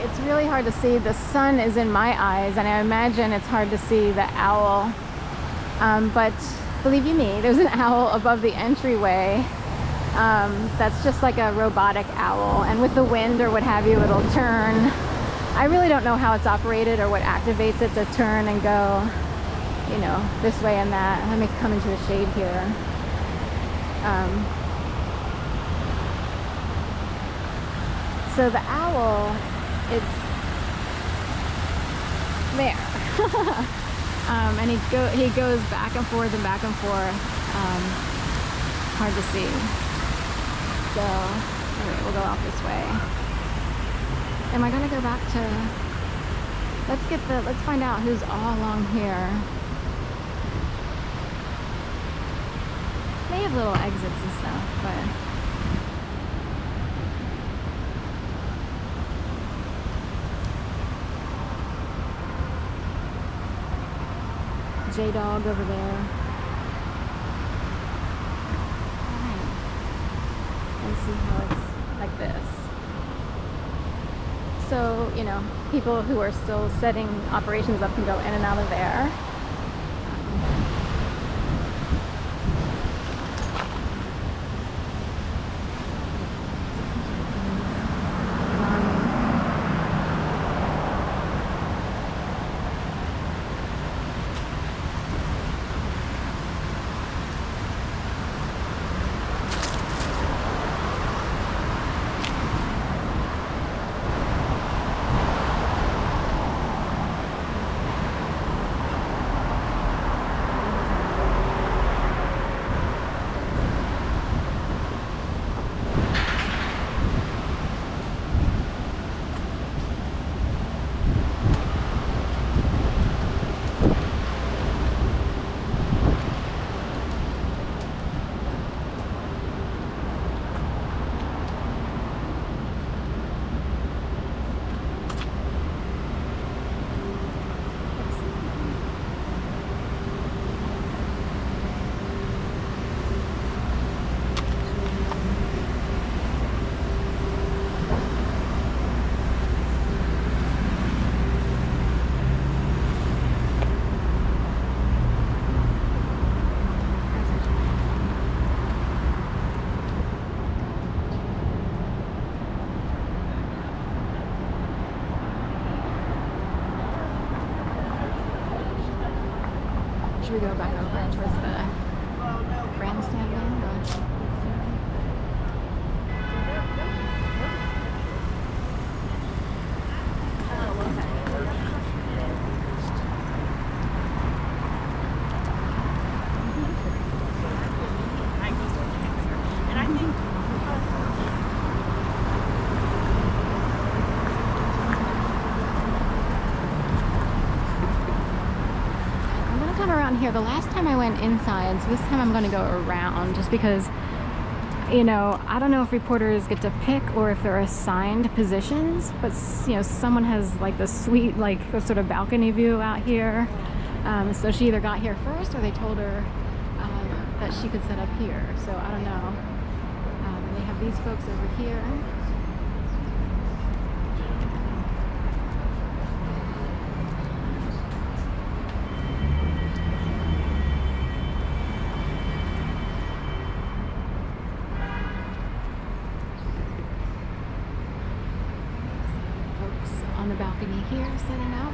it's really hard to see. The sun is in my eyes, and I imagine it's hard to see the owl. But believe you me, there's an owl above the entryway. That's just like a robotic owl, and with the wind or what have you, it'll turn. I really don't know how it's operated or what activates it to turn and go, you know, this way and that. Let me come into the shade here. So the owl, it's there. And he goes back and forth and back and forth. Hard to see. So anyway, we'll go out this way. Am I gonna go back to, let's find out who's all along here. They have little exits and stuff, but J-Dog over there. Alright. And see how it's like this. So, you know, people who are still setting operations up can go in and out of there. Should we go back over towards the grandstand then? Here, the last time I went inside, so this time I'm going to go around just because, you know, I don't know if reporters get to pick or if they're assigned positions, but, you know, someone has like the sweet, like, sort of balcony view out here. So she either got here first or they told her that she could set up here. So I don't know. They have these folks over here. On the balcony here setting up.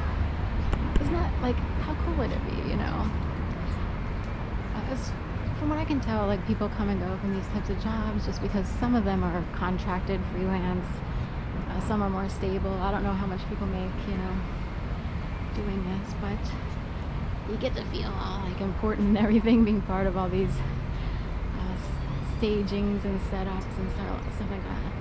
Isn't that, like, how cool would it be, you know? From what I can tell, like, people come and go from these types of jobs just because some of them are contracted freelance, some are more stable. I don't know how much people make, you know, doing this, but you get to feel all, like, important and everything, being part of all these stagings and setups and stuff like that.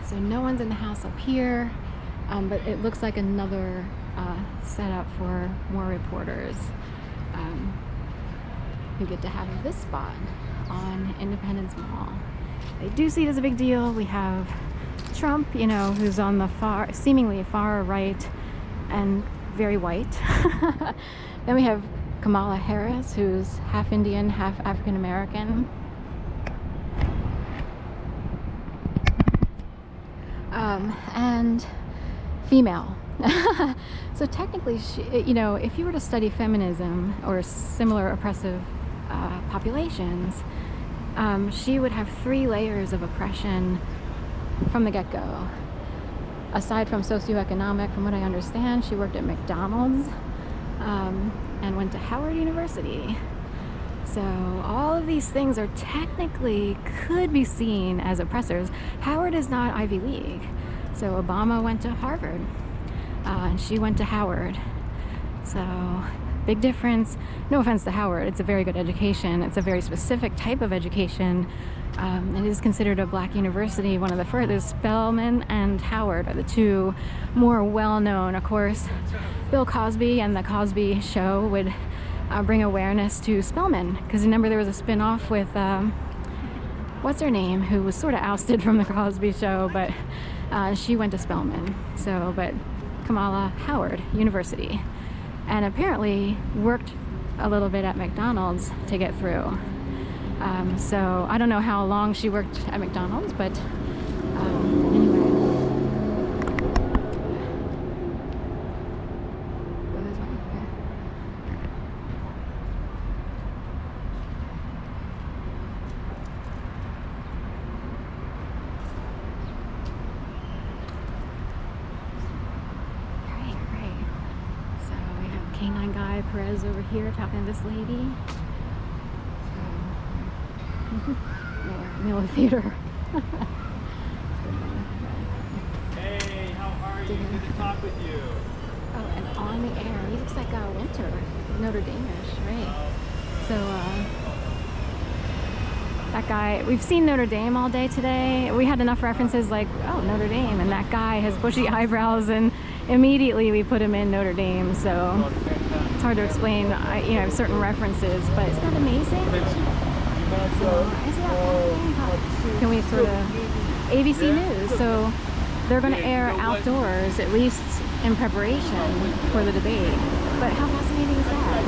So no one's in the house up here, but it looks like another setup for more reporters who get to have this spot on Independence Mall. They do see it as a big deal. We have Trump, you know, who's on the seemingly far right, and very white. Then we have Kamala Harris, who's half Indian, half African American. And female. So technically, she, you know, if you were to study feminism or similar oppressive populations, she would have 3 layers of oppression from the get-go. Aside from socioeconomic, from what I understand, she worked at McDonald's and went to Howard University. So all of these things are technically could be seen as oppressors. Howard is not Ivy League. So Obama went to Harvard and she went to Howard. So big difference. No offense to Howard, it's a very good education. It's a very specific type of education. It is considered a black university, one of the first. Spelman and Howard are the 2 more well-known. Of course, Bill Cosby and the Cosby Show would bring awareness to Spelman, because remember there was a spin-off with what's her name, who was sort of ousted from the Cosby Show, but she went to Spelman. So, but Kamala, Howard University, and apparently worked a little bit at McDonald's to get through. So I don't know how long she worked at McDonald's, but anyway. Canine guy Perez over here talking to this lady. Miller Theater. Hey, how are you? Good to talk with you. Oh, and on the air. He looks like Winter, Notre Dame-ish, right? So, that guy, we've seen Notre Dame all day today. We had enough references like, oh, Notre Dame, and that guy has bushy eyebrows, and immediately we put him in Notre Dame, so it's hard to explain, you know, I have certain references, but isn't that amazing? So, can we sort of, ABC News, so they're going to air outdoors, at least in preparation for the debate. But how fascinating is that?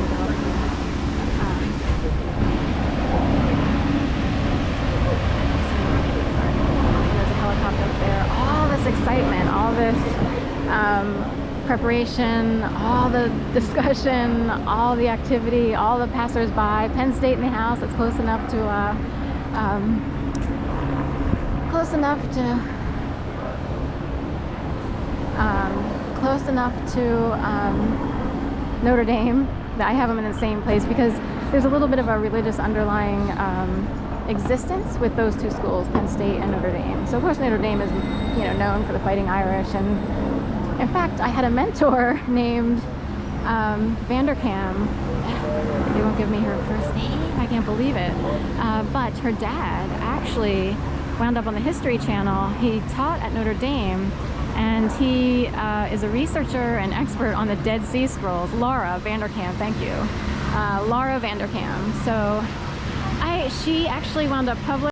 There's a helicopter up there. All this excitement, all this preparation, all the discussion, all the activity, all the passers-by. Penn State in the house. It's close enough to Notre Dame, that I have them in the same place, because there's a little bit of a religious underlying existence with those 2 schools, Penn State and Notre Dame. So of course Notre Dame is, you know, known for the Fighting Irish, and in fact I had a mentor named Vanderkam. They won't give me her first name, I can't believe it, but her dad actually wound up on the History Channel. He taught at Notre Dame, and he is a researcher and expert on the Dead Sea Scrolls. Laura Vanderkam, thank you. Laura Vanderkam. So she actually wound up publishing